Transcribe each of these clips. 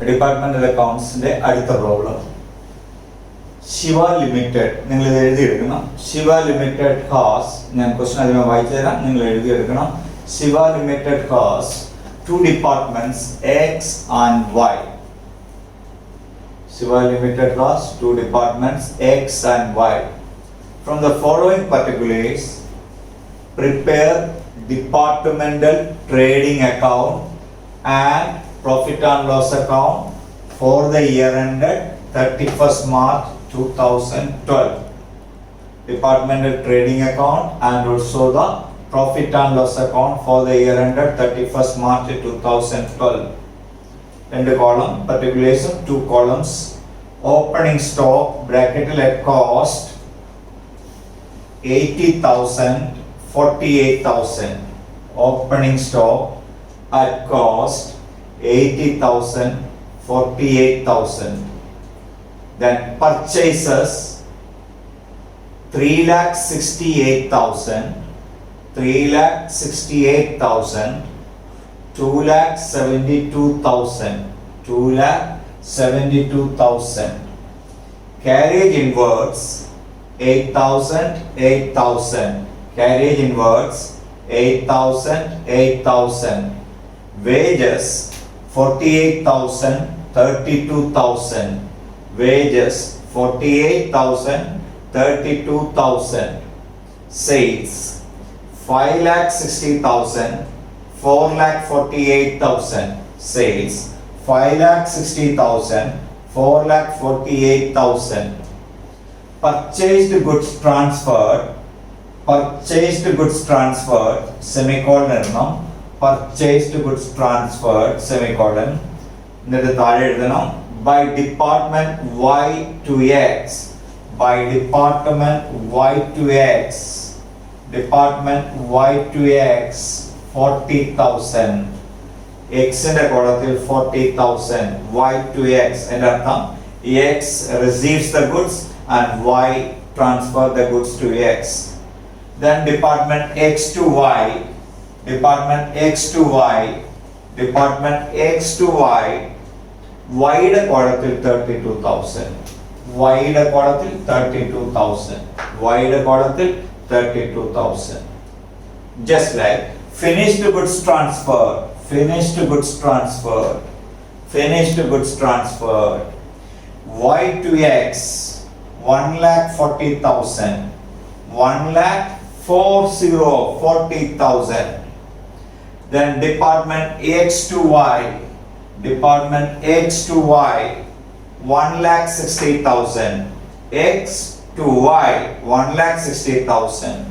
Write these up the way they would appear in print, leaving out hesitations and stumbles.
Departmental അക്കൗണ്ട്സിന്റെ അടുത്ത problem. Shiva limited, നിങ്ങൾ ഇത് എഴുതിയെടുക്കണം. ശിവ ലിമിറ്റഡ് ഹാസ്, ഞാൻ ക്വസ്റ്റൻ ആദ്യമേ വായിച്ചു തരാം, നിങ്ങൾ എഴുതിയെടുക്കണം. Shiva limited has two departments X and Y. Shiva Limited has two departments X and Y. From the following particulars, prepare departmental trading account and profit and loss account for the year ended 31st March 2012. Departmental trading account and also the profit and loss account for the year ended 31st March 2012. And the column, particulars of two columns. Opening stock bracketed at cost 80,000, 48,000. Opening stock at cost 80,000, 48,000. Then purchases 3,68,000. 3,68,000, 2,72,000, 2,72,000. Carriage inwards 8,000, 8,000. Carriage inwards 8,000, 8,000. Wages 48,000, 32,000. Wages 48,000, 32,000. Sales 5,60,000, 4,48,000. Sales 5,60,000, 4,48,000. Purchased goods transferred, purchased goods transferred, semicolon, no? Purchased goods transferred, semicolon. എന്നിട്ട് താഴെ എഴുതണം by department Y to X, by department Y to X. Department Y to X 40,000. X ന്റെ കോളത്തിൽ 40,000. Y to X എന്റെ അർത്ഥം X receives the goods and Y transfer the goods to X. Then department X to Y, department X to Y, department X to Y. Y യുടെ കോളത്തിൽ 32,000. Y യുടെ കോളത്തിൽ 32,000. Y യുടെ കോളത്തിൽ 32,000. Just like finished goods transferred, finished goods transferred, finished goods transferred. Y to X 1,40,000, 1,40,000. Then department X to Y, department X to Y 1,60,000. X to Y 1,60,000.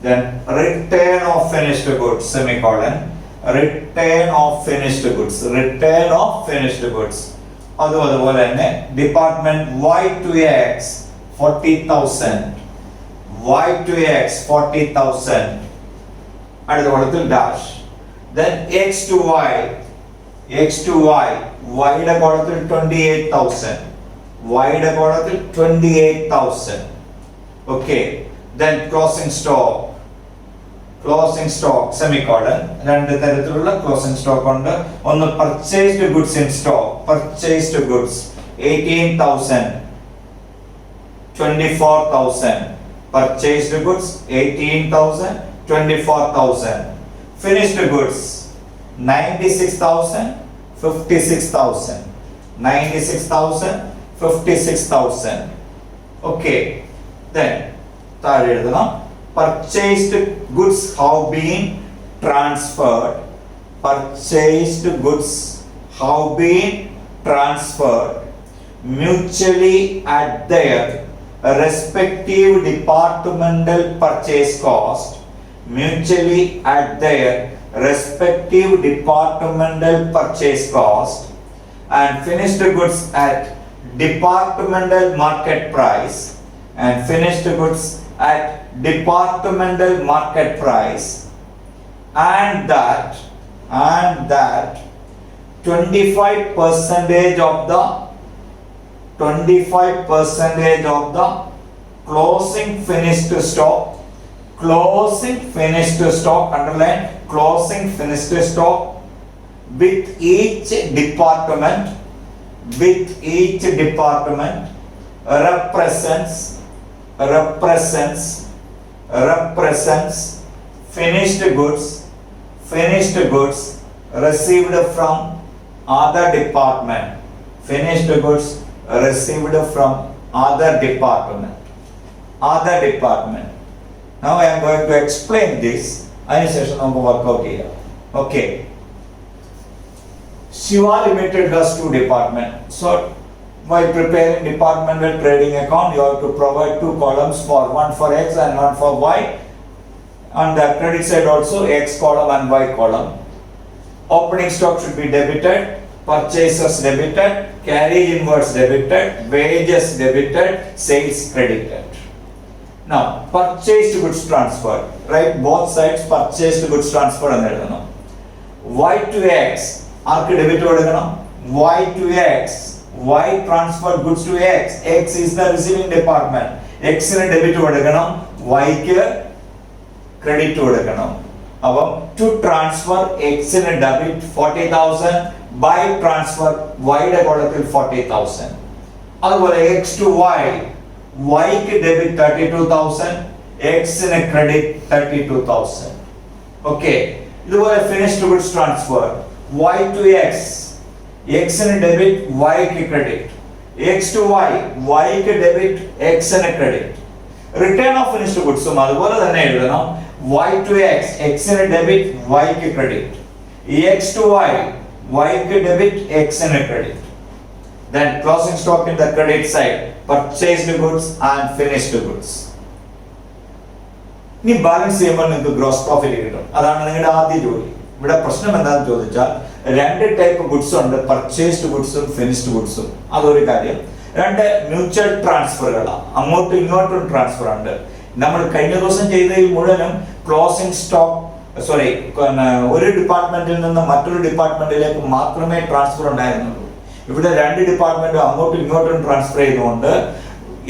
Then return of finished goods, semicolon. Return of finished goods, return of finished goods. അതുപോലെ തന്നെ department Y to X 40,000, Y to X 40,000. അടുത്ത കോളത്തിൽ dash. Then X to Y, X to Y, Y യുടെ കോളത്തിൽ 28,000. Y യുടെ കോളത്തിൽ 28,000. Okay. Then closing stock, closing stock, semicolon. രണ്ട് തരത്തിലുള്ള closing stock ഉണ്ട്. ഒന്ന് purchased goods in stock, purchased goods 18,000, 24,000. Purchased goods 18,000, 24,000. Finished goods 96,000, 56,000. 96,000, 56,000. Okay. Then താഴെ എഴുതണം purchased goods have been transferred, purchased goods have been transferred mutually at their respective departmental purchase cost, mutually at their respective departmental purchase cost, and finished goods at departmental market price, and finished goods at departmental market price, and that 25% of the 25% of the closing finished stock, closing finished stock, underline closing finished stock with each department represents finished goods received from other department. Finished goods received from other department. Now I am going to explain this. അതിനുശേഷം നമുക്ക് workout ചെയ്യാം. Okay. Shiva Limited has two departments. So while preparing departmental trading account, you have to provide two columns, for one for X and one for Y. On the credit side also X column and Y column. Opening stock should be debited, purchases debited, carriage inwards debited, wages debited, sales credited. Now purchased goods transfer, right? Both sides purchased goods transfer എന്ന് എഴുതണം. Y to X arc debit കൊടുക്കണം? Y to X. Y transferred goods to X. X is the receiving department. X ന് debit കൊടുക്കണം, Y ക്ക് credit കൊടുക്കണം. അപ്പം to transfer X ന് debit 40,000, by transfer Y യുടെ കോളത്തിൽ 40,000. അതുപോലെ X to Y, Y ക്ക് ഡെബിറ്റ് 32,000, X ന് ക്രെഡിറ്റ് 32,000. ഓക്കെ. ഇതുപോലെ finished goods transfer Y to X, X ന് ഡെബിറ്റ്, Y ക്ക് credit. X to Y, Y ക്ക് ഡെബിറ്റ്, X ന് ക്രെഡിറ്റ്. റിട്ടേൺ ഓഫ് ഫിനിഷ്ഡ് ഗുഡ്സും അതുപോലെ തന്നെ എഴുതണം. Y to X, X ന് ഡെബിറ്റ്, Y ക്ക് credit. X to Y, Y ക്ക് ഡെബിറ്റ്, X ന് credit. Then closing stock in the credit side, purchased goods and finished goods. ഇനി balance ചെയ്യുമ്പോൾ നിങ്ങൾക്ക് ഗ്രോസ് പ്രോഫിറ്റ് കിട്ടും. അതാണ് നിങ്ങളുടെ ആദ്യ ജോലി. ഇവിടെ പ്രശ്നം എന്താണെന്ന് ചോദിച്ചാൽ രണ്ട് ടൈപ്പ് ഗുഡ്സ് ഉണ്ട്, പർച്ചേസ്ഡ് ഗുഡ്സും ഫിനിഷ്ഡ് ഗുഡ്സും. അതൊരു കാര്യം. രണ്ട് മ്യൂച്വൽ ട്രാൻസ്ഫറുകളാണ്, അങ്ങോട്ടും ഇങ്ങോട്ടും ട്രാൻസ്ഫർ ഉണ്ട്. നമ്മൾ കഴിഞ്ഞ ദിവസം ചെയ്തതിൽ മുഴുവനും ക്ലോസിംഗ് സ്റ്റോക്ക് ഒരു ഡിപ്പാർട്ട്മെന്റിൽ നിന്ന് മറ്റൊരു ഡിപ്പാർട്ട്മെന്റിലേക്ക് മാത്രമേ ട്രാൻസ്ഫർ ഉണ്ടായിരുന്നുള്ളൂ. ഇവിടെ രണ്ട് ഡിപ്പാർട്ട്മെന്റും അങ്ങോട്ടും ഇങ്ങോട്ടും ട്രാൻസ്ഫർ ചെയ്യുന്നതുകൊണ്ട്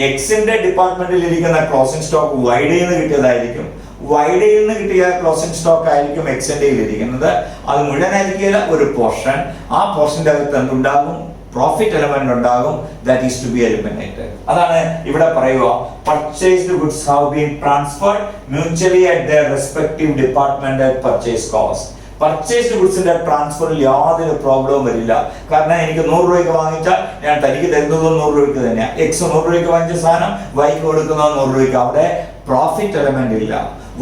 എക്സിന്റെ ഡിപ്പാർട്ട്മെന്റിൽ ഇരിക്കുന്ന ക്ലോസിംഗ് സ്റ്റോക്ക് വൈഡിൽ നിന്ന് കിട്ടിയതായിരിക്കും, വൈഡിൽ നിന്ന് കിട്ടിയ ക്ലോസിംഗ് സ്റ്റോക്ക് ആയിരിക്കും എക്സിന്റെ ഇരിക്കുന്നത്. അത് മുഴുവനായിരിക്കില്ല, ഒരു പോർഷൻ. ആ പോർഷന്റെ അകത്ത് എന്തുണ്ടാകും? പ്രോഫിറ്റ് എലമെന്റ് ഉണ്ടാകും. That is to be eliminated. അതാണ് ഇവിടെ പറയുക, purchased goods have been transferred mutually at their respective departmental purchase cost. Purchased ഗുഡ്സിന്റെ ട്രാൻസ്ഫറിൽ യാതൊരു പ്രോബ്ലവും വരില്ല. കാരണം എനിക്ക് 100 രൂപയ്ക്ക് വാങ്ങിച്ചാൽ ഞാൻ തനിക്ക് തരുന്നത് 100 രൂപയ്ക്ക് തന്നെയാണ്. എക്സ് 100 രൂപയ്ക്ക് വാങ്ങിച്ച സാധനം വൈക്ക് കൊടുക്കുന്നത് 100 രൂപയ്ക്ക്. അവിടെ പ്രോഫിറ്റ് എലമെന്റ് ഇല്ല.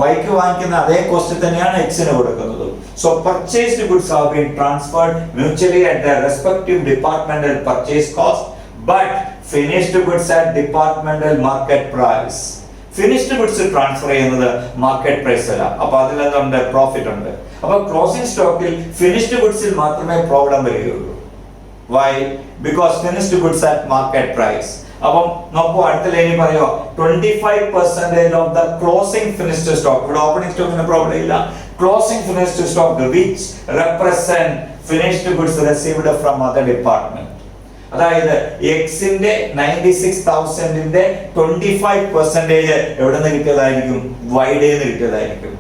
വൈക്ക് വാങ്ങിക്കുന്ന അതേ കോസ്റ്റ് തന്നെയാണ് എക്സിന് കൊടുക്കുന്നത്. So purchased goods have been transferred mutually at the respective departmental purchase cost, but finished goods at departmental market price. Finished goods transfer ചെയ്യുന്നത് മാർക്കറ്റ് പ്രൈസ് അല്ല. അപ്പൊ അതിലെന്തുണ്ട്? പ്രോഫിറ്റ് ഉണ്ട്. അപ്പൊ ക്ലോസിംഗ് സ്റ്റോക്കിൽ ഫിനിഷ്ഡ് ഗുഡ്സിൽ മാത്രമേ പ്രോബ്ലം വരികയുള്ളൂ. Why? Because finished goods at market price. അപ്പം നോക്കൂ, അടുത്ത ലൈനിൽ പറയുക 25% of the closing finished stock. ഇവിടെ ഓപ്പണിംഗ് സ്റ്റോക്കിന് പ്രോബ്ലം ഇല്ല. Closing finished stock which represent finished goods received from other department. അതായത് എക്സിന്റെ 96,000ന്റെ 25% എവിടെ നിന്ന് കിട്ടിയതായിരിക്കും? വൈഡേ നിന്ന് കിട്ടിയതായിരിക്കും.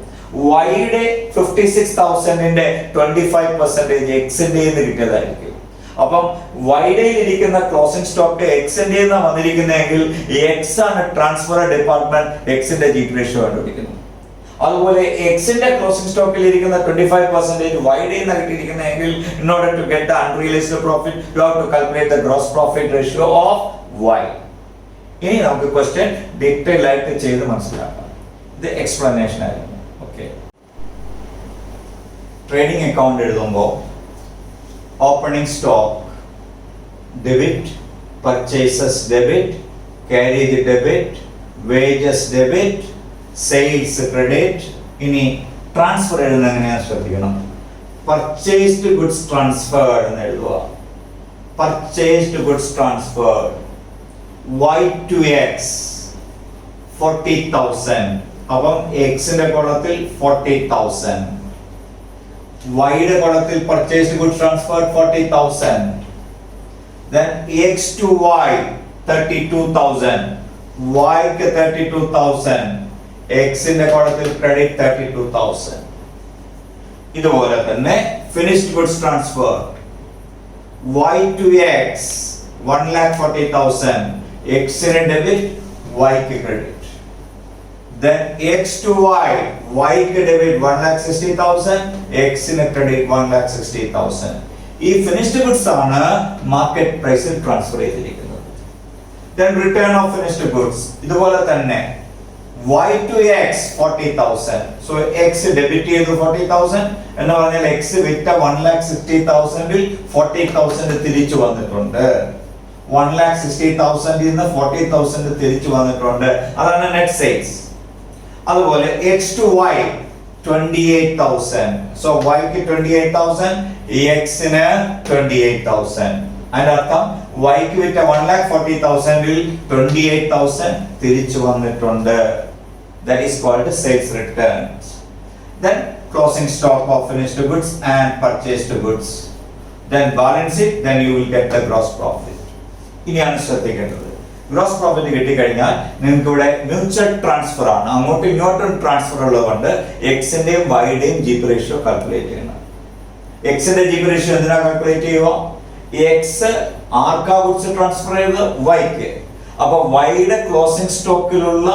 വൈയുടെ 56,000ന്റെ 25% എക്സിന്റെ നിന്ന് കിട്ടിയതായിരിക്കും. അപ്പം വൈഡയിൽ ഇരിക്കുന്ന ക്ലോസിംഗ് സ്റ്റോക്ക് എക്സിന്റെ വന്നിരിക്കുന്നതെങ്കിൽ എക്സ് ആണ് ട്രാൻസ്ഫർ ഡിപ്പാർട്ട്മെന്റ്, എക്സിന്റെ ജി റേഷ്യോ കണ്ടുപിടിക്കുന്നു. അതുപോലെ എക്സിന്റെ ക്ലോസിംഗ് സ്റ്റോക്കിൽ ഇരിക്കുന്ന 25% വൈഡയിൽ നിന്ന് കിട്ടിയിരിക്കുന്നതെങ്കിൽ in order to get the unrealized profit you have to calculate the gross profit ratio of y. ഇനി നമുക്ക് ക്വസ്റ്റ്യൻ ഡീറ്റെയിൽ ആയിട്ട് ചെയ്ത് മനസ്സിലാക്കാം. ഇത് എക്സ്പ്ലനേഷൻ ആയിരുന്നു. ഓക്കെ. ട്രേഡിംഗ് അക്കൗണ്ട് എഴുതുമ്പോൾ opening stock debit, purchases debit, carriage debit, wages debit, sales credit. ഇനി transfer എഴുതുന്നത് എങ്ങനെയാണെന്ന് ശ്രദ്ധിക്കണം. പർച്ചേസ്ഡ് ഗുഡ്സ് ട്രാൻസ്ഫേർഡ് എന്ന് എഴുതുക. Purchased goods transferred Y to X 40,000. അപ്പം എക്സിന്റെ കോളത്തിൽ 40,000, വൈയുടെ കോളത്തിൽ purchased goods transferred 40,000. Then X to Y 32,000, Y ക്ക് 32,000, X ന്റെ കോളത്തിൽ ക്രെഡിറ്റ് 32,000. ഇതുപോലെ തന്നെ finished goods transfer y to x 1,40,000 x ന് ഡെബിറ്റ് y ക്ക് credit. then x to y ക്ക് ഡെബിറ്റ് 1,60,000 x ന് ക്രെഡിറ്റ് 1,60,000. ഈ finished goods ആണ് മാർക്കറ്റ് പ്രൈസിൽ ട്രാൻസ്ഫർ ചെയ്തിരിക്കുന്നത്. then return of finished goods ഇതുപോലെ തന്നെ y to x 40,000. so x debit ചെയ്തു 40,000 എന്ന് പറഞ്ഞാൽ x വിറ്റ 1,60,000 ൽ 40,000 തിരിച്ചു വന്നിട്ടുണ്ട്. 1,60,000 നിന്ന് 40,000 തിരിച്ചു വന്നിട്ടുണ്ട്. അതാണ് നെറ്റ് സെയിൽസ്. അതുപോലെ x to y 28,000. so y ക്ക് 28,000 x ന് 28,000. അതിന്റെ അർത്ഥം y ക്ക് വിറ്റ 1,40,000 ൽ 28,000 തിരിച്ചു വന്നിട്ടുണ്ട്. that is called sales returns. then closing stock of finished goods and purchased goods, then balance it, then you will get the gross profit. ഇനിയാണ് ശ്രദ്ധിക്കേണ്ടത്. ഗ്രോസ് പ്രോഫിറ്റ് കിട്ടിക്കഴിഞ്ഞാൽ നിങ്ങൾക്ക് ഇവിടെ മ്യൂച്വൽ ട്രാൻസ്ഫർ ആണ്, അങ്ങോട്ടും ഇങ്ങോട്ടും ട്രാൻസ്ഫർ ഉള്ളതുകൊണ്ട് എക്സിന്റെയും വൈയുടെയും ജിപി റേഷ്യോ കാൽക്കുലേറ്റ് ചെയ്യണം. എക്സിന്റെ ജിപി റേഷ്യോ എന്തിനാ കാൽക്കുലേറ്റ് ചെയ്യുക? എക്സ് ആർക്കാ ഗുഡ്സ് ട്രാൻസ്ഫർ ചെയ്ത് വൈക്ക്. അപ്പൊ വൈയുടെ ക്ലോസിംഗ് സ്റ്റോക്കിലുള്ള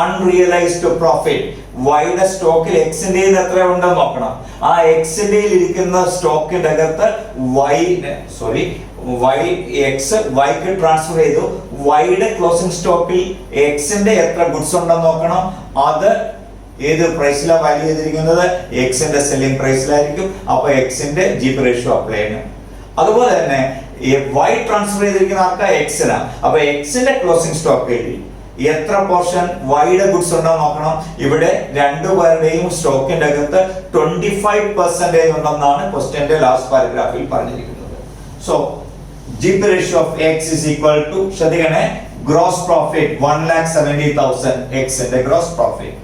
അൺറിയലൈസ്ഡ് പ്രോഫിറ്റ് വൈയുടെ സ്റ്റോക്കിൽ എക്സിന്റെ എത്ര ഉണ്ടെന്ന് നോക്കണം. ആ എക്സിന്റെ ഇരിക്കുന്ന സ്റ്റോക്കിന്റെ അകത്ത് വൈ എക്സ് വൈക്ക് ട്രാൻസ്ഫർ ചെയ്തു. വൈയുടെ ക്ലോസിംഗ് സ്റ്റോക്കിൽ എക്സിന്റെ എത്ര ഗുഡ്സ് ഉണ്ടെന്ന് നോക്കണം. അത് ഏത് പ്രൈസിലാണ് വാല്യൂ ചെയ്തിരിക്കുന്നത്? എക്സിന്റെ സെല്ലിംഗ് പ്രൈസിലായിരിക്കും. അപ്പൊ എക്സിന്റെ ജിപി റേഷ്യോ അപ്ലൈ ചെയ്യണം. അതുപോലെ തന്നെ വൈ ട്രാൻസ്ഫർ ചെയ്തിരിക്കുന്ന ആർക്കാ? എക്സിനാ. അപ്പൊ എക്സിന്റെ ക്ലോസിംഗ് സ്റ്റോക്കിൽ എത്ര പോർഷൻ വൈയുടെ ഗുഡ്സ് ഉണ്ടെന്ന് നോക്കണം. ഇവിടെ രണ്ടുപേരുടെയും സ്റ്റോക്കിന്റെ അകത്ത് 25% ഉണ്ടെന്നാണ് ക്വസ്റ്റ്യന്റെ ലാസ്റ്റ് പാരഗ്രാഫിൽ പറഞ്ഞിരിക്കുന്നത്. So GP ratio of X is equal to, ശ്രദ്ധിക്കണേ, ഗ്രോസ് പ്രോഫിറ്റ് 1,70,000 എക്സിന്റെ gross profit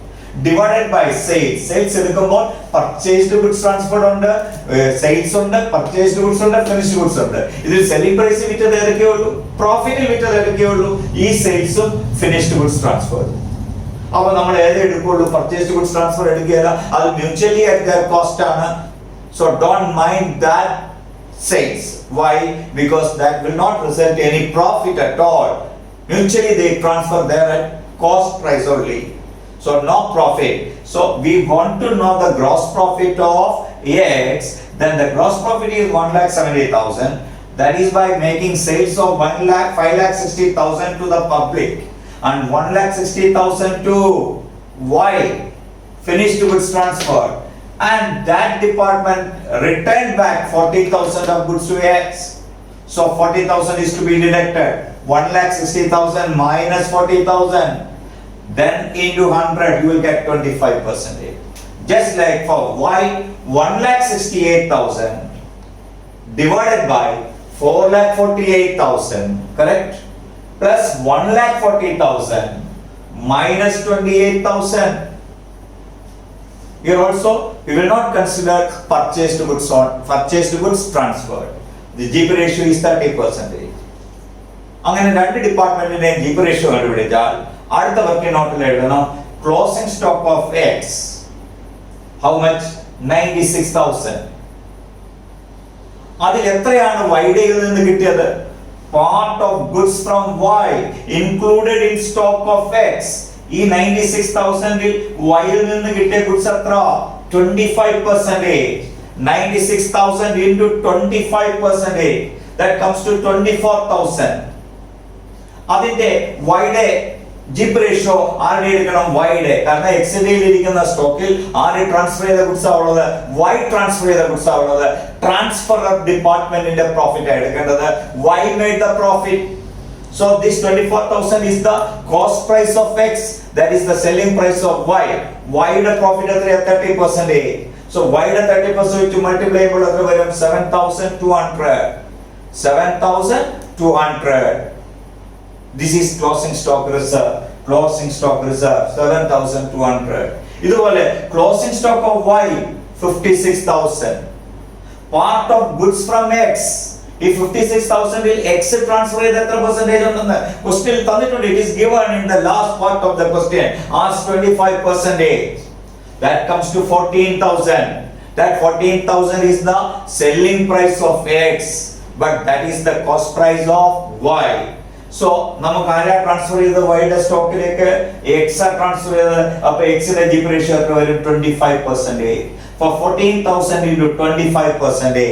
divided by sales. Sales എടുക്കുമ്പോൾ purchased goods transferred ഉണ്ട്, sales ഉണ്ട്, purchased goods ഉണ്ട്, finished goods ഉണ്ട്. ഇതിൽ സെല്ലിംഗ് പ്രൈസ് വിറ്റത് ഏതൊക്കെ ഉള്ളൂ? പ്രോഫിറ്റിൽ വിറ്റത് ഏതൊക്കെ ഉള്ളൂ? ഈ സെയിൽസും ഫിനിഷ്ഡ് ഗുഡ്സ് ട്രാൻസ്ഫർ. അപ്പൊ നമ്മൾ ഏത് എടുക്കുള്ളൂ? പർച്ചേസ്ഡ് ഗുഡ്സ് ട്രാൻസ്ഫർ എടുക്കുകയില്ല. അത് മ്യൂച്വലി അറ്റ് ദർ കോസ്റ്റ് ആണ്. So don't mind that sales. Why? Because that will not result any profit at all. മ്യൂച്വലി they transfer their at cost price only. So no profit. So we want to know the gross profit of X. Then the gross profit is 1,70,000. That is by making sales of 5,60,000 to the public and 1,60,000 to Y, finished goods transfer, and that department returned back 40,000 of goods to X. So 40,000 is to be deducted. 1,60,000 minus 40,000. Then into 100 you will get 25%. Just like for Y, 1,68,000 divided by 4,48,000, correct? Plus 1,40,000 minus 28,000. Here also we will not consider purchased goods transferred. The GP ratio is 30%. അങ്ങനെ രണ്ട് ഡിപ്പാർട്ട്മെന്റിന്റെ GP ratio കണ്ടുപിടിച്ചാൽ അടുത്ത working നോട്ടിൽ എഴുതണം closing stock of X how much? 96,000. അതിൽ എത്രയാണ് വൈഡയിൽ നിന്ന് കിട്ടിയത്? Part of goods from Y included in stock of X. ഈ 96,000 വൈയിൽ നിന്ന് കിട്ടിയ ഗുഡ്സ് എത്ര? 25%. 96,000 into 25%, that comes to 24,000. അതിന്റെ വൈയുടെ ജിപ് റേഷ്യോ ആരുടെ എടുക്കണം? വൈയുടെ. കാരണം എക്സിന്റെ ഇരിക്കുന്ന സ്റ്റോക്കിൽ ആര് ട്രാൻസ്ഫർ ചെയ്ത ഗുഡ്സ് ആവുള്ളത്? വൈ ട്രാൻസ്ഫർ ചെയ്ത ഗുഡ്സ് ആവുള്ളത്. ട്രാൻസ്ഫർ ഡിപ്പാർട്ട്മെന്റിന്റെ പ്രോഫിറ്റ് എടുക്കേണ്ടത്. Y made the profit. So this 24,000 is the cost price of X, that is the selling price of Y. Y യുടെ പ്രോഫിറ്റ് എത്രയാ? 30%. So Y യുടെ 30% വെച്ച് മൾട്ടിപ്ലൈ ചെയ്യുമ്പോൾ എത്ര വരും? 7,200. 7,200. This is closing stock reserve. Closing stock reserve 7,200. ഇതുപോലെ closing stock of Y 56,000. Part of goods from X. ഈ 56,000 ൽ X ട്രാൻസ്ഫർ ചെയ്ത എത്ര പെർസെന്റേജ് ഉണ്ടെന്ന് ക്വസ്റ്റ്യൻ തന്നിട്ടുണ്ട്. It is given in the last part of the question as 25%. That comes to 14,000. That 14,000 is the selling price of X, but that is the cost price of Y. So നമുക്ക് ആരാ transfer ചെയ്തത് വൈയുടെ സ്റ്റോക്കിലേക്ക് X transfer ചെയ്തത്. അപ്പൊ എക്സിന്റെ G P ratio എത്ര വരും? 25%. For 14,000 into 25%,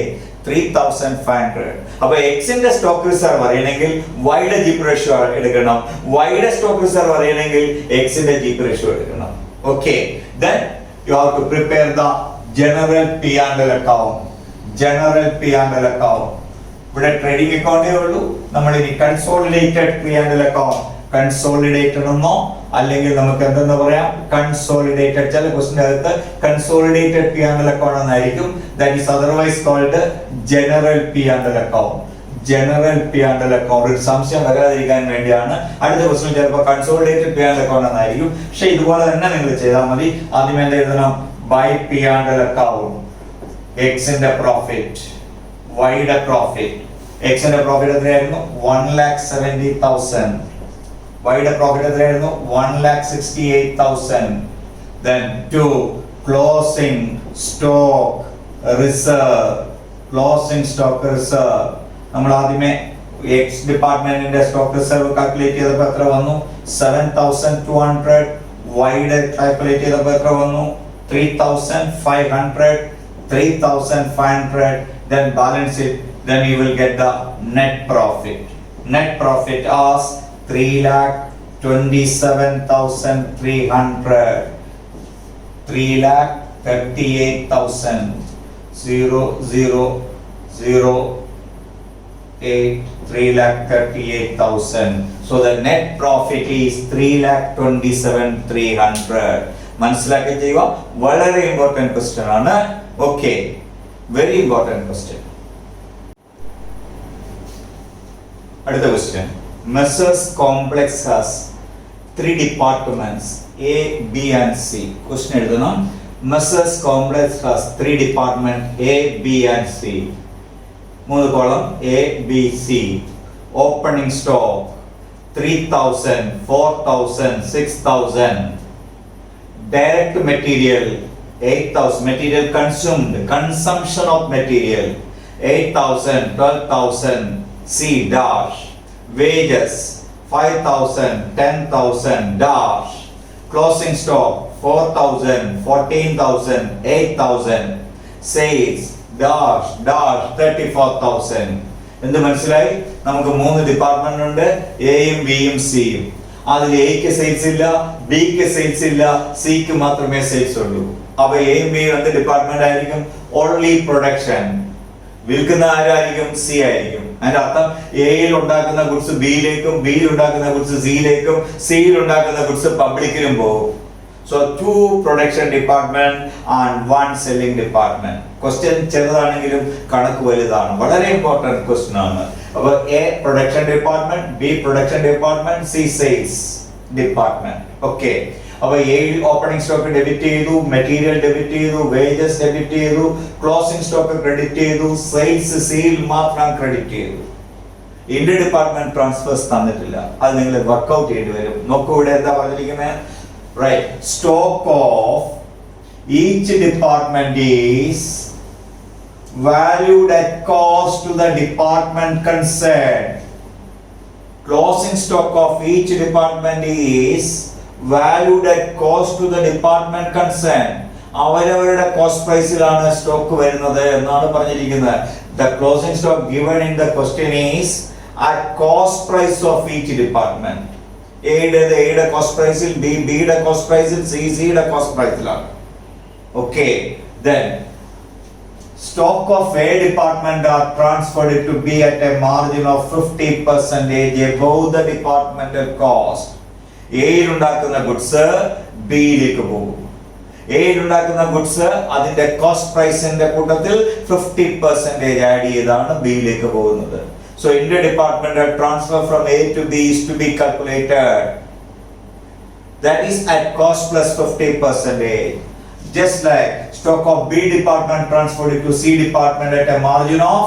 3,500. അപ്പൊ എക്സിന്റെ സ്റ്റോക്ക് റിസർവ് അറിയണമെങ്കിൽ വൈയുടെ ജി പി റേഷ്യോ എടുക്കണം. വൈയുടെ സ്റ്റോക്ക് റിസർവ് അറിയണമെങ്കിൽ എക്സിന്റെ ജി പി റേഷ്യോ എടുക്കണം. Okay, then you have to prepare the general P&L account. General P&L account. ഇവിടെ ട്രേഡിംഗ് അക്കൗണ്ടേ ഉള്ളൂ. നമ്മൾ ഇനി കൺസോളിഡേറ്റഡ് P&L അക്കൗണ്ട് കൺസോളിഡേറ്റഡ് എന്നോ അല്ലെങ്കിൽ നമുക്ക് എന്തെന്ന് പറയാം കൺസോളിഡേറ്റഡ്. ചില ക്വസ്റ്റിന്റെ അകത്ത് കൺസോളിഡേറ്റഡ് P&L അക്കൗണ്ട് എന്നായിരിക്കും. That is otherwise called general P&L account. General P&L account ഒരു സംശയം വരാതിരിക്കാൻ വേണ്ടിയാണ്. അടുത്ത ക്വസ്റ്റ്യൻ ചിലപ്പോൾ കൺസോളിഡേറ്റഡ് P&L അക്കൗണ്ട് എന്നായിരിക്കും. പക്ഷെ ഇതുപോലെ തന്നെ നിങ്ങൾ ചെയ്താൽ മതി. ആദ്യം എന്താ എഴുതണം? ബൈ P&L അക്കൗണ്ട് എക്സിന്റെ പ്രോഫിറ്റ്, വൈയുടെ പ്രോഫിറ്റ്. എക്സിന്റെ പ്രോഫിറ്റ് എത്രയായിരുന്നു? 1,70,000. വൈയുടെ പ്രോഫിറ്റ് എത്രയായിരുന്നു? 1,68,000. Then 2 closing stock reserve. Closing stock reserve. നമ്മൾ ആദ്യമേ എക്സ് ഡിപ്പാർട്ട്മെന്റിന്റെ സ്റ്റോക്ക് റിസർവ് കാൽക്കുലേറ്റ് ചെയ്തപ്പോൾ എത്ര വന്നു? 7,200. വൈയുടെ കാൽക്കുലേറ്റ് ചെയ്തപ്പോൾ എത്ര വന്നു? 3,500. 3,500. Then balance it. Then you will get the net profit. Net profit as 3,27,300. 3,38,000. 3,38,000. So the net profit is 3,27,300. മനസ്സിലാക്കി ചെയ്യുക. വളരെ ഇമ്പോർട്ടന്റ് ക്വസ്റ്റ്യൻ ആണ്. Okay, very important question. അടുത്ത question. Messrs complex has 3 departments A, B and C. Question എഴുതണം. Messrs complex has 3 departments A, B and C. 3 column A, B, C. Opening stock 3,000, 4,000, 6,000. Direct material 8,000. Material consumed, consumption of material 8,000, 12,000. C dash. Wages 5,000, 10,000 dash. Closing stock 4,000, 14,000, 8,000. Sales dash dash 34,000. എന്ത് മനസ്സിലായി? നമുക്ക് 3 department ഉണ്ട്, എയും ബിയും സിയും. അതിൽ എക്ക് sales ഇല്ല, ബിക്ക് സെയിൽസ് ഇല്ല, സിക്ക് മാത്രമേ സെയിൽസ് ഉള്ളൂ. അപ്പൊ എയും ബിയും എന്ത് ഡിപ്പാർട്ട്മെന്റ് ആയിരിക്കും? Only production. വിൽക്കുന്ന ആരായിരിക്കും? സി ആയിരിക്കും. അതിന്റെ അർത്ഥം എയിൽ ഉണ്ടാക്കുന്ന ഗുഡ്സ് ബിയിലേക്കും, ബിയിൽ ഉണ്ടാക്കുന്ന ഗുഡ്സ് സിയിലേക്കും, സിയിൽ ഉണ്ടാക്കുന്ന ഗുഡ്സ് പബ്ലിക്കിലും പോകും. So 2 production department and 1 selling department. Question ചെറുതാണെങ്കിലും കണക്ക് വലുതാണ്. വളരെ ഇമ്പോർട്ടന്റ് ക്വസ്റ്റ്യൻ ആണ്. അപ്പോൾ A production department, B production department, C sales department. Okay, അപ്പോൾ എയിൽ ഓപ്പണിംഗ് സ്റ്റോക്ക് ഡെബിറ്റ് ചെയ്തു, മെറ്റീരിയൽ ഡെബിറ്റ് ചെയ്തു, വേജസ് ഡെബിറ്റ് ചെയ്തു, ക്ലോസിംഗ് സ്റ്റോക്ക് ക്രെഡിറ്റ് ചെയ്തു, സെയിൽസ് സിയിൽ മാത്രം ക്രെഡിറ്റ് ചെയ്തു. ഇന്റർ ഡിപ്പാർട്ട്മെന്റ് ട്രാൻസ്ഫേഴ്സ് തന്നിട്ടില്ല. അത് നിങ്ങൾ വർക്ക്ഔട്ട് ചെയ്യേണ്ടി വരും. നോക്കൂ, ഇവിടെ എന്താ പറഞ്ഞിരിക്കുന്നത്? Right, stock of each department is valued at cost to the department concerned. Closing stock of each department is valued at cost to the department concerned. അവരവരുടെ കോസ്റ്റ് പ്രൈസിലാണ് സ്റ്റോക്ക് വരുന്നത് എന്നാണ് പറഞ്ഞിരിക്കുന്നത്. The closing stock given in the question is at cost price of each department. എയുടെ cost പ്രൈസിൽ, ബിയുടെ cost പ്രൈസിൽ, സിയുടെ cost പ്രൈസിലാണ്. Okay, then stock of A department are transferred to B at a margin of 50% above the departmental cost. എയിൽ ഉണ്ടാക്കുന്ന goods ബിയിലേക്ക് പോകും. എയിൽ ഉണ്ടാക്കുന്ന ഗുഡ്സ് അതിന്റെ കോസ്റ്റ് പ്രൈസിന്റെ കൂട്ടത്തിൽ 50% ആഡ് ചെയ്താണ് ബിയിലേക്ക് പോകുന്നത്. So interdepartmental transfer from A to B is to be calculated. That is at cost plus 50%. Just like stock of B department transferred to C department at a margin of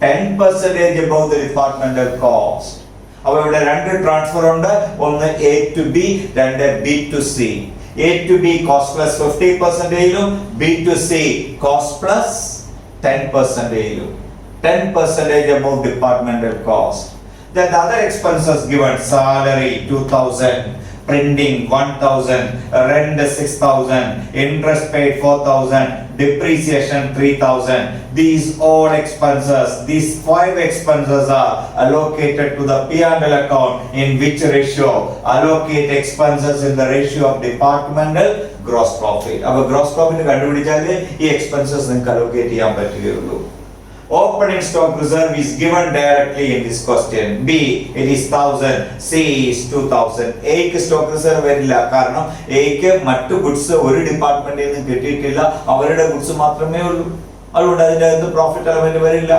10% above the departmental cost. അപ്പോൾ ഇവിടെ 2 transfer ഉണ്ട്. ഒന്ന് A to B, 2 B to C. A to B cost plus 50%, B to C cost plus 10%. 10% above departmental cost. Then the other expenses given: salary 2,000, printing 1,000, rent 6,000, interest paid 4,000, depreciation 3,000. These all expenses, these 5 expenses are allocated to the P&L account. In which ratio? Allocate expenses in the ratio of departmental gross profit. Our gross profit കണ്ടുപിടിച്ചാലേ ഈ expenses നിങ്ങൾക്ക് allocate ചെയ്യാൻ പറ്റുകയുള്ളൂ. Opening stock reserve is given directly in this question. B, it is 1,000. C is 2,000. A ക്ക് stock reserve വരില്ല, കാരണം A ക്ക് മറ്റു goods ഒരു ഡിപ്പാർട്ട്മെന്റിൽ നിന്ന് കിട്ടിയിട്ടില്ല, അവരുടെ ഗുഡ്സ് മാത്രമേ ഉള്ളൂ. അതുകൊണ്ട് അതിന്റെ അകത്ത് പ്രോഫിറ്റ് എലമെന്റ് വരില്ല.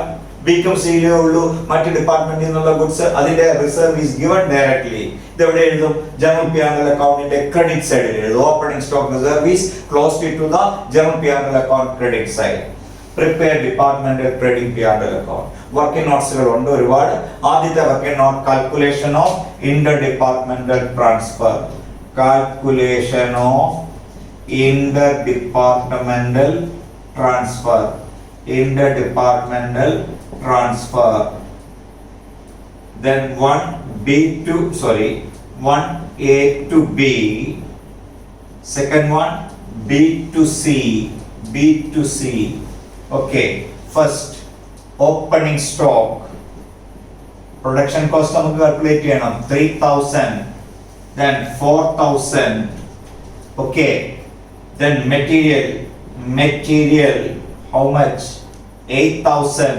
ബിക്കും സിയിലേ ഉള്ളൂ മറ്റു ഡിപ്പാർട്ട്മെന്റിൽ നിന്നുള്ള ഗുഡ്സ്. അതിന്റെ റിസർവ് ഈസ് ഗിവൺ ഡയറക്ട്ലി. ഇതെവിടെ എഴുതും? ജനറൽ P&L അക്കൗണ്ടിന്റെ ക്രെഡിറ്റ് സൈഡിൽ എഴുതും. Opening stock reserve is closed to the general P&L account credit side. Prepare departmental trading P&L account. Working notes ഉണ്ട് ഒരുപാട്. ആദ്യത്തെ working note calculation of interdepartmental transfer. Calculation of interdepartmental transfer. Interdepartmental transfer. Then 1A to B. Second one B to C. B to C. Okay, first opening stock production cost നമുക്ക് calculate ചെയ്യണം. 3,000, then 4,000. Okay, then material how much? 8,000,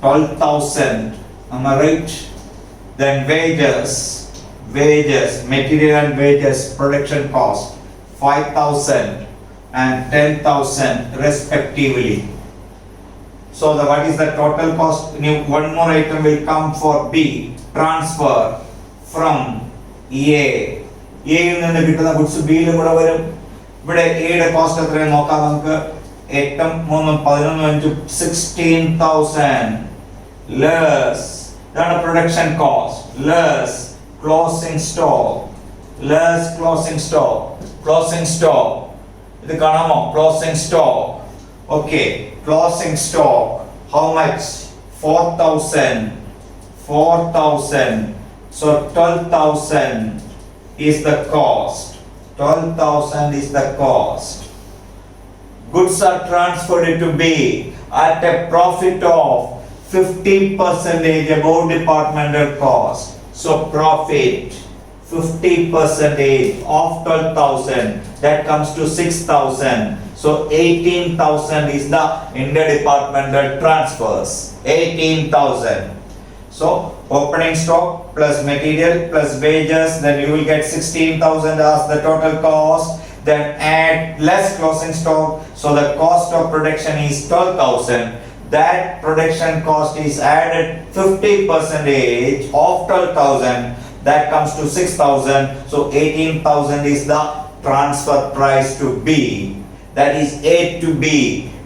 12,000. Am I right? Then wages, material and wages production cost 5,000 and 10,000 respectively. So what is the total cost? One more item will come for B, transfer from A. A യിൽ നിന്ന് കിട്ടുന്ന goods ബിയിലും കൂടെ വരും. ഇവിടെ എയുടെ cost എത്രയാണ് നോക്കാം നമുക്ക്. 8 3 11 16,000 less ഇതാണ് production cost, less closing stock. ഇത് കാണാമോ? closing stock. Okay, closing stock how much? 4,000. So 12,000 is the cost. 12,000 is the cost. Goods are transferred to B at a profit of 50% above departmental cost. So profit 50% of 12,000, that comes to 6,000. So 18,000 is the interdepartmental transfers. 18,000. So opening stock plus material plus wages, then you will get 16,000 as the total cost. Then add less closing stock, so the cost of production is 12,000. That production cost is added 50% of 12,000. That comes to 6,000. So 18,000 is the transfer price to B. That is A to B.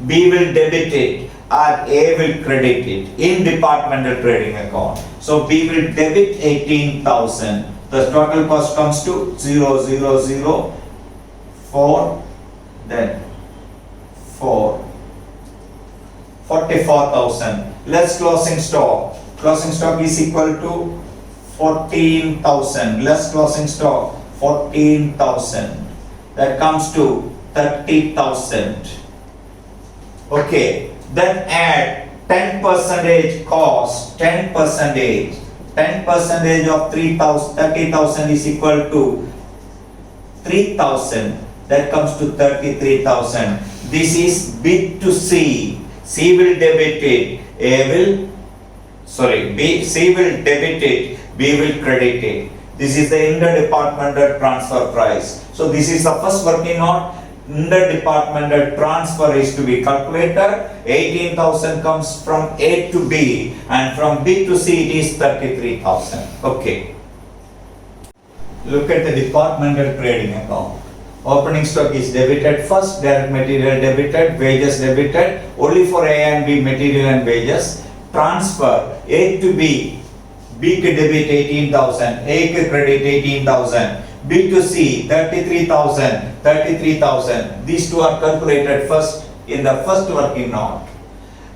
B will debit it and A will credit it in departmental trading account. So B will debit 18,000. The total cost comes to 0,004. Then 44,000. Less closing stock. Closing stock is equal to 14,000. Less closing stock 14,000. That comes to 30,000. Okay, then add 10% cost. 10% of 30,000 is equal to 3,000. That comes to 33,000. This is B to C. C will debit it. C will debit it. B will credit it. This is the interdepartmental transfer price. So this is the first working note. Interdepartmental transfer is to be calculated. 18,000 comes from A to B, and from B to C it is 33,000. Okay. Look at the departmental trading account. Opening stock is debited first, direct material debited, wages debited, only for A and B material and wages. Transfer A to B. B க்கு debit 18,000, A க்கு credit 18,000. B to C 33,000. These two are calculated first in the first working note.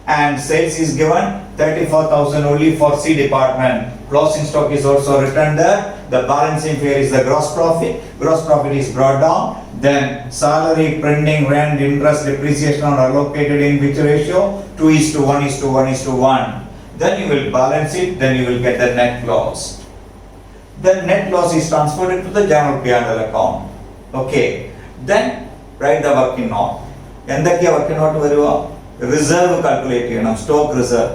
And sales is given 34,000 only for C department. Closing stock is also written there. The balancing figure is the gross profit. Gross profit is brought down. Then salary, printing, rent, interest, depreciation are allocated in which ratio? 2:1:1:1. Then you will balance it. Then you will get the net loss. The net loss is transferred into the general P&L account. Okay. Then write the working note. എന്തൊക്കെയാ working not വരുക? Reserve calculate ചെയ്യണം. Stock reserve.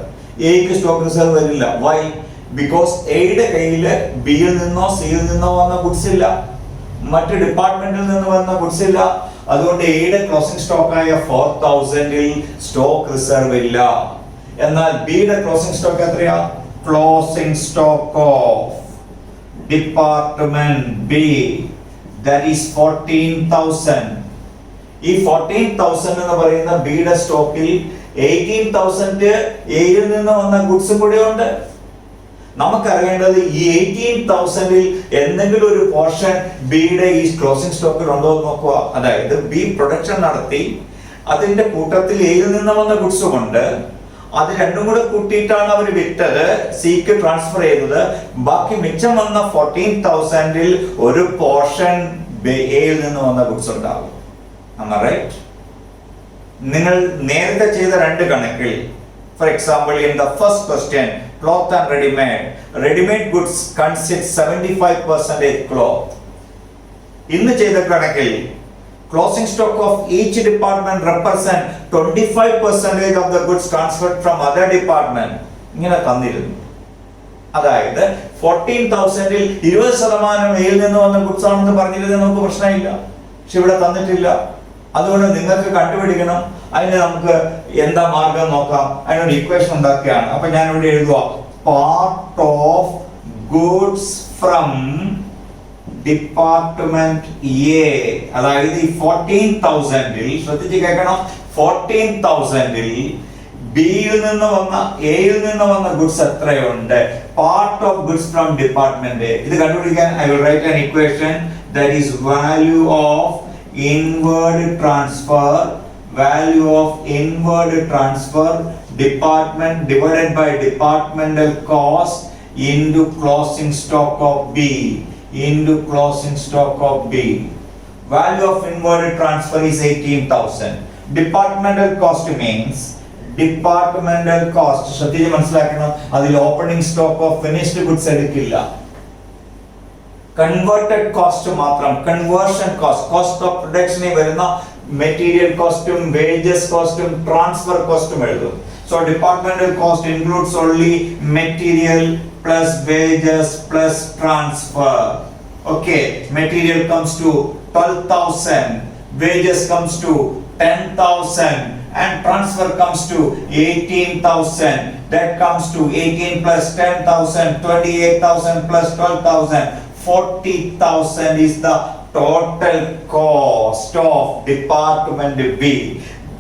എക്ക് stock reserve വരില്ല. Y? Because എയുടെ കയ്യിൽ ബിയിൽ നിന്നോ സിയിൽ നിന്നോ വന്ന ഗുഡ്സ് ഇല്ല, മറ്റ് ഡിപ്പാർട്ട്മെന്റിൽ നിന്ന് വന്ന ഗുഡ്സ് ഇല്ല. അതുകൊണ്ട് എയുടെ ക്ലോസിംഗ് സ്റ്റോക്ക് ആയ 4,000-ൽ സ്റ്റോക്ക് റിസർവ് ഇല്ല. എന്നാൽ ബിയുടെ ക്ലോസിംഗ് സ്റ്റോക്ക് എത്രയാ? Closing stock of department B, that is 14,000. ഈ 14,000 എന്ന് പറയുന്ന ബിയുടെ സ്റ്റോക്കിൽ 18,000 എയിൽ നിന്ന് വന്ന ഗുഡ്സും കൂടെ ഉണ്ട്. നമുക്കറിയേണ്ടത് ഈ 18,000-ൽ എന്തെങ്കിലും ഒരു പോർഷൻ ബിയുടെ ഈ ക്ലോസിംഗ് സ്റ്റോക്കിൽ ഉണ്ടോ എന്ന് നോക്കുക. അതായത് ബി പ്രൊഡക്ഷൻ നടത്തി, അതിന്റെ കൂട്ടത്തിൽ എയിൽ നിന്ന് വന്ന ഗുഡ്സും ഉണ്ട്. അത് രണ്ടും കൂടെ കൂട്ടിയിട്ടാണ് അവർ വിറ്റത്, സിക്ക് ട്രാൻസ്ഫർ ചെയ്തത്. ബാക്കി മിച്ചം വന്ന 14,000-ൽ ഒരു പോർഷൻ എയിൽ നിന്ന് വന്ന ഗുഡ്സ് ഉണ്ടാകും. നിങ്ങൾ നേരത്തെ ചെയ്ത രണ്ട് കണക്കിൽ, for example in the first question cloth and readymade goods consist 75% cloth. ഇന്ന് ചെയ്ത കണക്കിൽ closing stock of each department represent 25% of the goods transferred from other department ഇങ്ങനെ തന്നിരുന്നു. അതായത് 14,000-ൽ 20% എയിൽ നിന്ന് വന്ന ഗുഡ്സ് ആണെന്ന് പറഞ്ഞിരുന്നത് നമുക്ക് പ്രശ്നമില്ല. പക്ഷെ ഇവിടെ തന്നിട്ടില്ല. അതുകൊണ്ട് നിങ്ങൾക്ക് കണ്ടുപിടിക്കണം. അതിന് നമുക്ക് എന്താ മാർഗം നോക്കാം. അതിനൊരു ഇക്വേഷൻ ഉണ്ടാക്കുകയാണ്. അപ്പൊ ഞാൻ ഇവിടെ എഴുതുക, part of goods from department A. അതായത് ഈ 14,000-ൽ ശ്രദ്ധിച്ച് കേൾക്കണം, 14,000-ൽ ബിയിൽ നിന്ന് വന്ന എയിൽ നിന്ന് വന്ന ഗുഡ്സ് എത്രയുണ്ട്? Part of goods from department. ഇത് കണ്ടുപിടിക്കാൻ I will write an equation that is value of inward transfer department divided by departmental cost into closing stock of B. Value of inward transfer is 18,000. Departmental cost means departmental cost ശ്രദ്ധിച്ച് മനസ്സിലാക്കണം. അതിൽ opening stock of finished goods എടുക്കില്ല. Converted cost മാത്രം, conversion cost of പ്രൊഡക്ഷനിൽ വരുന്ന material കോസ്റ്റും wages കോസ്റ്റും transfer കോസ്റ്റും എഴുതും. So departmental cost includes only material plus wages plus transfer. Okay, material comes to 12,000, wages comes to 10,000 and transfer comes to 18,000. That comes to 18 plus 10,000, 28,000 plus 12,000. 40,000 is the total cost of department B.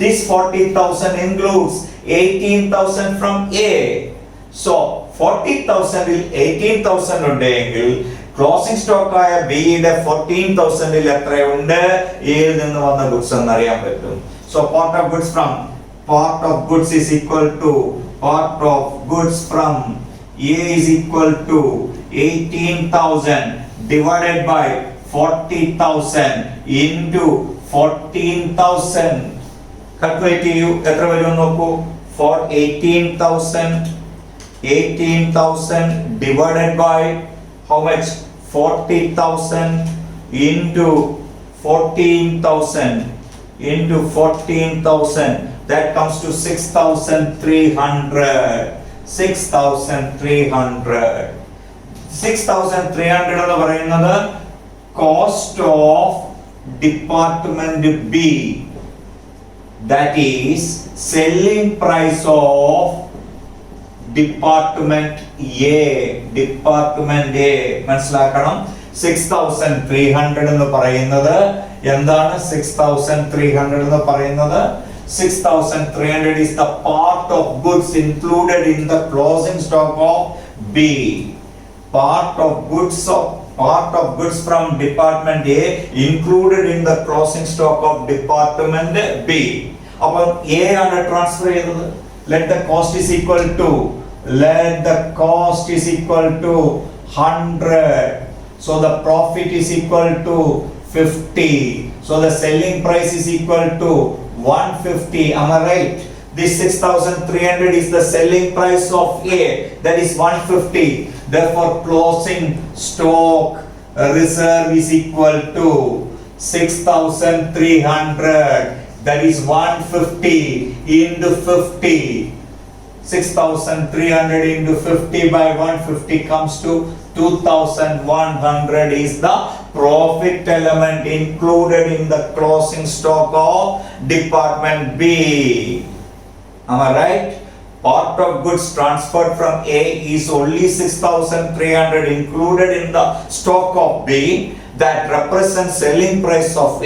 This 40,000 includes 18,000 from A. So 40,000-ൽ 18,000 ഉണ്ടെങ്കിൽ closing stock ആയ ബിയുടെ 14,000-ൽ എത്രയുണ്ട് എയിൽ നിന്ന് വന്ന goods എന്ന് അറിയാൻ പറ്റും. So part of goods is equal to part of goods from A is equal to 18,000 divided by 40,000 into 14,000. Calculate ചെയ്യൂ, എത്ര വരും നോക്കൂ. For 18,000 divided by how much? 40,000 into 14,000 into 14,000. That comes to 6,300. 6,300 എന്ന് പറയുന്നത് cost of department B. That is selling price of department A. മനസ്സിലാക്കണം. 6,300 എന്ന് പറയുന്നത് എന്താണ്? 6,300 എന്ന് പറയുന്നത് 6,300 is the part of goods included in the closing stock of B. Part of part of goods from department A included in the closing stock of department B. അപ്പോൾ A ആണ് transfer ചെയ്തത്. Let the cost is equal to 100. So the profit is equal to 50. So the selling price is equal to 150. Am I right? This 6,300 is the selling price of A, that is 150. Therefore closing stock reserve is equal to 6,300, that is 150 into 50. 6,300 into 50 by 150 comes to 2,100 is the profit element included in the closing stock of department B. Am I right? Part of goods transferred from A is only 6,300 included in the stock of B that represents selling price of A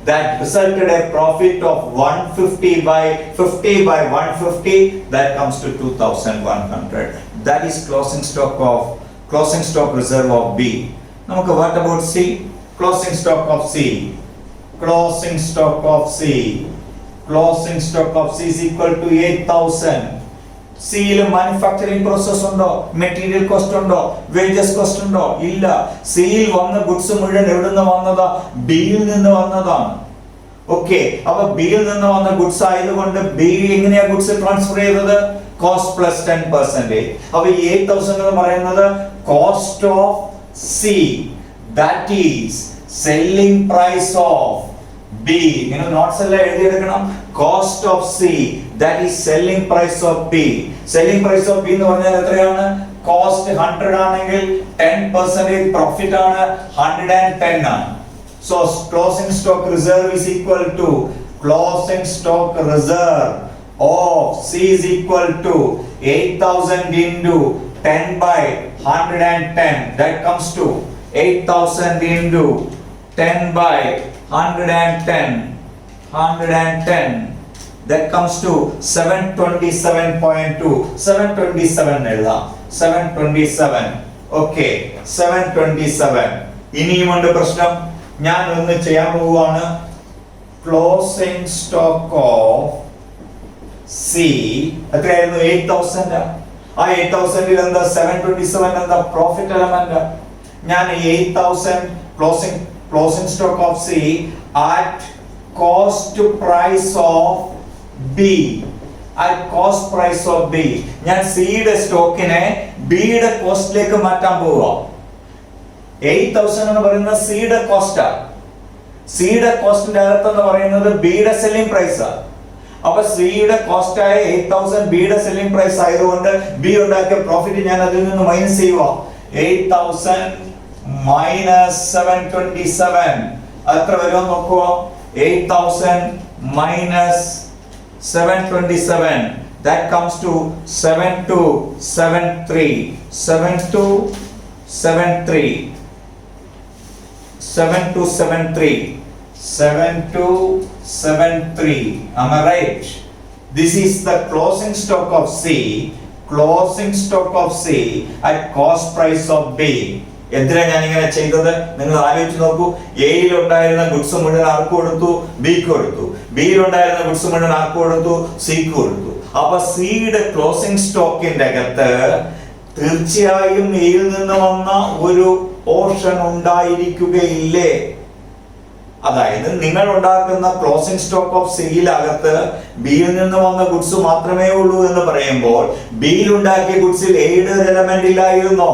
that resulted a profit of 150 by 50 by 150, that comes to 2,100. That is closing stock reserve of B. Now what about C? Closing stock of C. Closing stock of C is equal to 8,000. സിയിൽ manufacturing process ഉണ്ടോ, material cost ഉണ്ടോ, wages cost ഉണ്ടോ? ഇല്ല. സിയിൽ വന്ന goods മുഴുവൻ എവിടുന്ന് വന്നതാ? ബിയിൽ നിന്ന് വന്നതാണ്. ഓക്കെ, അപ്പൊ ബിയിൽ നിന്ന് വന്ന ഗുഡ്സ് ആയതുകൊണ്ട് ബി എങ്ങനെയാ ഗുഡ്സ് ട്രാൻസ്ഫർ ചെയ്തത്? Cost plus 10%. അപ്പൊ 8,000 എന്ന് പറയുന്നത് cost of C, that is selling price of B. നിങ്ങൾ നോട്ട്സ് എല്ലാം എഴുതിയെടുക്കണം. Cost of C, that is selling price of B. Selling price of B എന്ന് പറഞ്ഞാൽ എത്രയാണ്? കോസ്റ്റ് 100 ആണെങ്കിൽ 10% പ്രോഫിറ്റ് ആണ്, 110 ആണ്. So closing stock reserve is equal to closing stock reserve of C is equal to 8,000 into 10 by 110, that comes to 8,000 into 10 by 110, that comes to 727.2. 727 എഴുതാം. 727. Okay, 727. ഇനിയുമുണ്ട് പ്രശ്നം. ഞാൻ ഒന്ന് ചെയ്യാൻ പോവുകയാണ്. ക്ലോസിംഗ് സ്റ്റോക്ക് ഓഫ് സി എത്രയായിരുന്നു? 8,000. ആ 8,000 എന്താ? 727 എന്താ? Profit element. ഞാൻ 8,000 closing stock of C at cost price of B. At cost price of B. ഞാൻ സിയുടെ സ്റ്റോക്കിനെ ബിയുടെ കോസ്റ്റിലേക്ക് മാറ്റാൻ പോവുക. 8,000 എന്ന് പറയുന്നത് സിയുടെ കോസ്റ്റാ. സിയുടെ കോസ്റ്റിന്റെ അകത്തെന്ന് പറയുന്നത് ബിയുടെ സെല്ലിംഗ് പ്രൈസാ. അപ്പൊ സിയുടെ കോസ്റ്റ് ആയ 8,000 ബിയുടെ സെല്ലിംഗ് പ്രൈസ് ആയതുകൊണ്ട് ബി ഉണ്ടാക്കിയ പ്രോഫിറ്റ് ഞാൻ അതിൽ നിന്ന് മൈനസ് ചെയ്യുക. 8,000 minus 727 എത്ര വരും നോക്കുക? 8,000 minus 727, that comes to 7273. 7273. 7273. Am I right? This is the closing stock of C. Closing stock of C at cost price of B. എന്തിനാ ഞാൻ ഇങ്ങനെ ചെയ്തത്? നിങ്ങൾ ആലോചിച്ച് നോക്കൂ. എയിൽ ഉണ്ടായിരുന്ന ഗുഡ്സ് മുഴുവൻ ആർക്ക് കൊടുത്തു? ബിക്ക് കൊടുത്തു. ബിയിൽ ഉണ്ടായിരുന്ന ഗുഡ്സ് മുഴുവൻ ആർക്ക് കൊടുത്തു? സിക്ക് കൊടുത്തു. അപ്പൊ സിയുടെ ക്ലോസിംഗ് സ്റ്റോക്കിന്റെ അകത്ത് തീർച്ചയായും എയിൽ നിന്ന് വന്ന ഒരു പോർഷൻ ഉണ്ടായിരിക്കുകയില്ലേ? അതായത് നിങ്ങൾ ഉണ്ടാക്കുന്ന ക്ലോസിംഗ് സ്റ്റോക്ക് ഓഫ് സിയിലകത്ത് ബിയിൽ നിന്ന് വന്ന ഗുഡ്സ് മാത്രമേ ഉള്ളൂ എന്ന് പറയുമ്പോൾ ബിയിൽ ഉണ്ടാക്കിയ ഗുഡ്സിൽ എയുടെ എലമെന്റ് ഇല്ലായിരുന്നോ?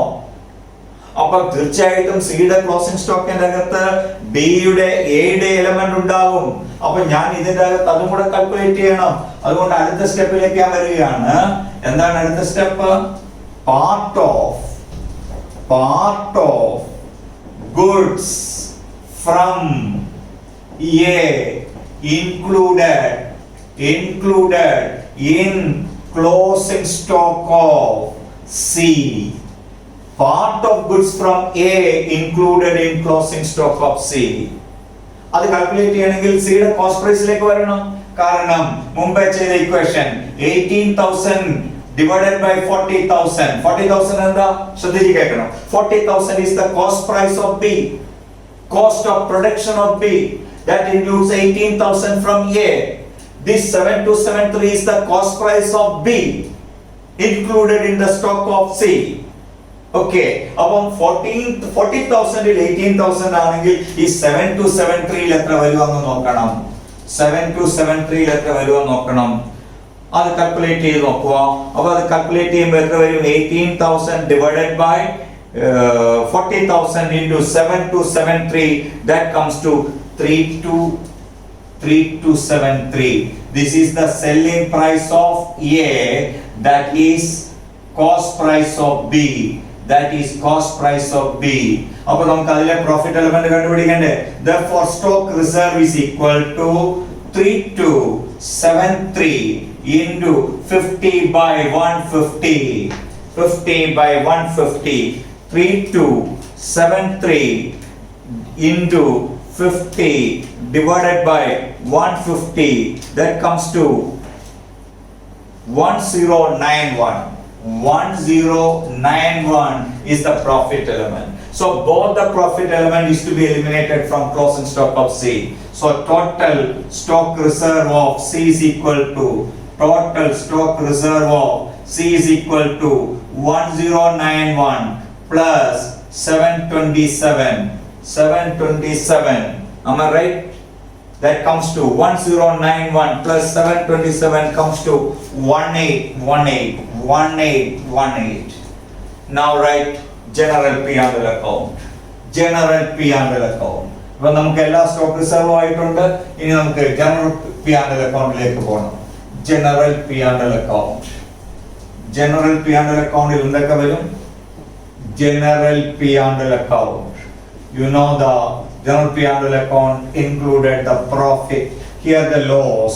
അപ്പൊ തീർച്ചയായിട്ടും സിയുടെ ക്ലോസിംഗ് സ്റ്റോക്കിന്റെ അകത്ത് ബിയുടെ എയുടെ എലമെന്റ് ഉണ്ടാകും. അപ്പൊ ഞാൻ ഇതിന്റെ അകത്ത് അതും കൂടെ കാൽക്കുലേറ്റ് ചെയ്യണം. അതുകൊണ്ട് അടുത്ത സ്റ്റെപ്പിലേക്ക് ഞാൻ വരികയാണ്. എന്താണ് അടുത്ത step? Part of goods from A included in closing stock of C. Part of goods from A included in closing stock of C. അത് കാൽക്കുലേറ്റ് ചെയ്യണമെങ്കിൽ സിയുടെ കോസ്റ്റ് പ്രൈസിലേക്ക് വരണം. കാരണം മുമ്പേ ചെയ്ത ഇക്വേഷൻ 18,000 divided by 40,000. 40,000 എന്താ ശ്രദ്ധിച്ച് കേൾക്കണം. 40,000 is the cost price of B, cost of production of B. That includes 18,000 from A. This 7273 is the cost price of B included in the stock of C. Okay, അപ്പം 40,000 18,000 ആണെങ്കിൽ ഈ 7273 എത്ര വരുമെന്ന് നോക്കണം. 7273 എത്ര വരുമെന്ന് നോക്കണം. അത് കാൽക്കുലേറ്റ് ചെയ്ത് നോക്കുക. അപ്പോൾ അത് കാൽക്കുലേറ്റ് ചെയ്യുമ്പോൾ എത്ര വരും? 18,000 divided by 40,000 into 7273, that comes to 3273. This is the selling price of A, that is cost price of B, that is cost price of B. അപ്പോൾ നമുക്ക് അതിലെ പ്രോഫിറ്റ് എലമെന്റ് കണ്ടുപിടിക്കണ്ടേ? Therefore stock reserve is equal to 3273 into 50 by 150. 50 by 150. 3273 into 50 divided by 150, that comes to 1091. 1091 is the profit element. So both the profit element is to be eliminated from closing stock of C. So total stock reserve of C is equal to total stock reserve of C is equal to 1091 plus 727. 727. Am I right? That comes to 1091 plus 727 comes to 1818. 1818. Now write general P&L account. General P&L account. അപ്പോൾ നമുക്ക് എല്ലാ stock reserve ആയിട്ടുണ്ട്. ഇനി നമുക്ക് general P&L അക്കൗണ്ടിലേക്ക് പോകണം. General P&L account. General P&L അക്കൗണ്ടിൽ എന്തൊക്കെ വരും? General P&L account. You know the general P&L account included the profit, here the loss.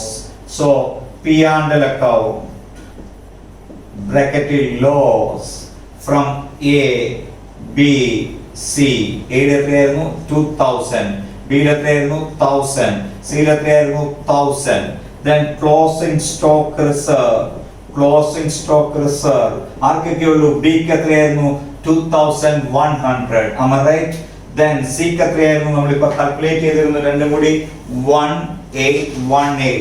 So P&L account, bracketed loss from A, B, C. A ലെത്രയായിരുന്നു 2000, B ലെത്രയായിരുന്നു 1000, C ലെത്രയായിരുന്നു 1000. Then closing stock reserve. Closing stock reserve. ആർക്കൊക്കെ ഉള്ളൂ? B ക്ക് എത്രയായിരുന്നു? 2100. Am I right? Then C ക്ക് എത്രയായിരുന്നു? നമ്മളിപ്പോൾ calculate ചെയ്തിരുന്നു രണ്ടും കൂടി 1818.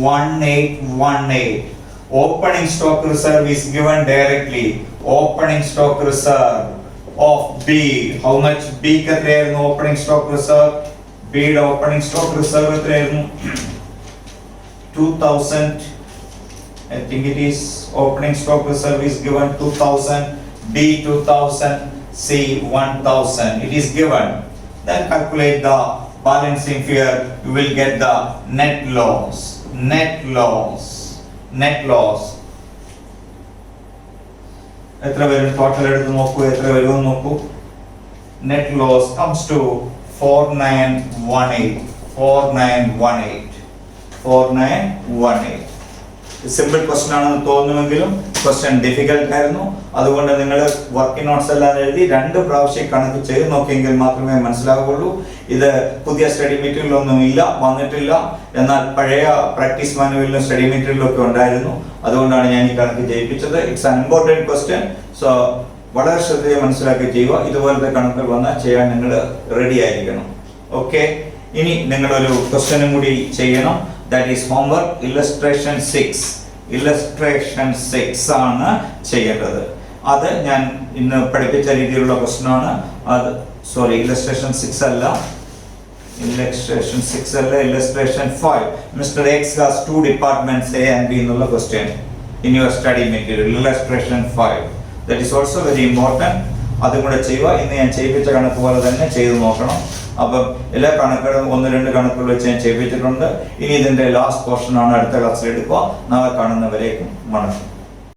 1818. Opening stock reserve is given directly. Opening stock reserve of B. How much? B ക്ക് എത്രയായിരുന്നു opening stock reserve? B യുടെ opening stock reserve എത്രയായിരുന്നു? 2000. I think it is opening stock reserve is given 2000. B 2000. C 1000. It is given. Then calculate the balancing figure. You will get the net loss. Net loss. Net loss. എത്ര വരും? Total എടുത്ത് നോക്കൂ, എത്ര വരും നോക്കൂ. Net loss comes to 4918. 4918. 4918. Simple question ആണെന്ന് തോന്നുമെങ്കിലും question difficult ആയിരുന്നു. അതുകൊണ്ട് നിങ്ങൾ വർക്കിംഗ് നോട്ട്സ് എല്ലാം എഴുതി 2 പ്രാവശ്യം കണക്ക് ചെയ്ത് നോക്കിയെങ്കിൽ മാത്രമേ മനസ്സിലാവുകയുള്ളൂ. ഇത് പുതിയ സ്റ്റഡി മെറ്റീരിയലൊന്നും ഇല്ല, വന്നിട്ടില്ല. എന്നാൽ പഴയ പ്രാക്ടീസ് മാനുവലിലും സ്റ്റഡി മെറ്റീരിയലും ഒക്കെ ഉണ്ടായിരുന്നു. അതുകൊണ്ടാണ് ഞാൻ ഈ കണക്ക് ചെയ്യിപ്പിച്ചത്. It's an important question. So വളരെ ശ്രദ്ധയെ മനസ്സിലാക്കി ചെയ്യുക. ഇതുപോലത്തെ കണക്കുകൾ വന്നാൽ ചെയ്യാൻ നിങ്ങൾ റെഡി ആയിരിക്കണം. ഓക്കെ, ഇനി നിങ്ങളൊരു ക്വസ്റ്റ്യനും കൂടി ചെയ്യണം. That is homework illustration 6. Illustration 6 ആണ് ചെയ്യേണ്ടത്. അത് ഞാൻ ഇന്ന് പഠിപ്പിച്ച രീതിയിലുള്ള ക്വസ്റ്റ്യൻ ആണ്. അത് സോറി, illustration 6 അല്ല. Illustration 6 അല്ല, illustration 5. Mr. X has 2 departments A and B എന്നുള്ള question in your study material. Illustration 5. That is also very important. അതും കൂടെ ചെയ്യുക. ഇന്ന് ഞാൻ ചെയ്യിപ്പിച്ച കണക്ക് പോലെ തന്നെ ചെയ്തു നോക്കണം. അപ്പം എല്ലാ കണക്കുകളും 1-2 കണക്കുകൾ വെച്ച് ഞാൻ ചെയ്യിപ്പിച്ചിട്ടുണ്ട്. ഇനി ഇതിന്റെ ലാസ്റ്റ് പോർഷൻ ആണ് അടുത്ത ക്ലാസ്സിൽ എടുക്കുക. നാളെ കാണുന്നവരേക്കും വണക്കം.